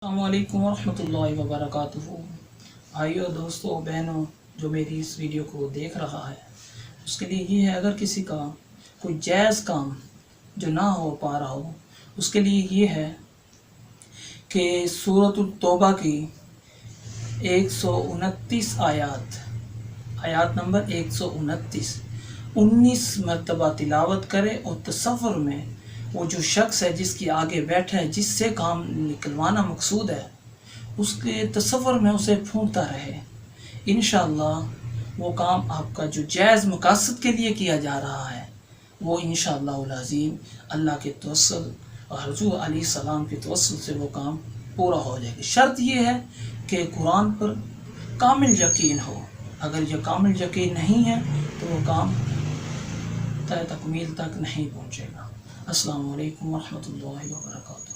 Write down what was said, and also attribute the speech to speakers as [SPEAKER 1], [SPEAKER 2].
[SPEAKER 1] अस्सलामुअलैकुम वरहमतुल्लाहि वबरकातुहू। भाइयों दोस्तों बहनों, जो मेरी इस वीडियो को देख रहा है उसके लिए ये है, अगर किसी का कोई जायज़ काम जो ना हो पा रहा हो उसके लिए ये है कि सूरतुल तौबा की 129 आयात नंबर 129 मरतबा तिलावत करे और तसव्वुर में वो जो शख्स है जिसकी आगे बैठा है, जिससे काम निकलवाना मकसूद है, उसके तसव्वुर में उसे फूंकता रहे। इंशाअल्लाह वो काम आपका जो जायज़ मकासद के लिए किया जा रहा है वो इंशाअल्लाहुल अज़ीम अल्लाह के तवस्सुल और हुज़ूर अलैहिस्सलाम के तवस्सुल से वो काम पूरा हो जाएगा। शर्त ये है कि कुरान पर कामिल यकीन हो। अगर ये कामिल यकीन नहीं है तो वो काम तकमील तक नहीं पहुँचेगा। अस्सलामु अलैकुम वरहमतुल्लाहि वबरकातुहू।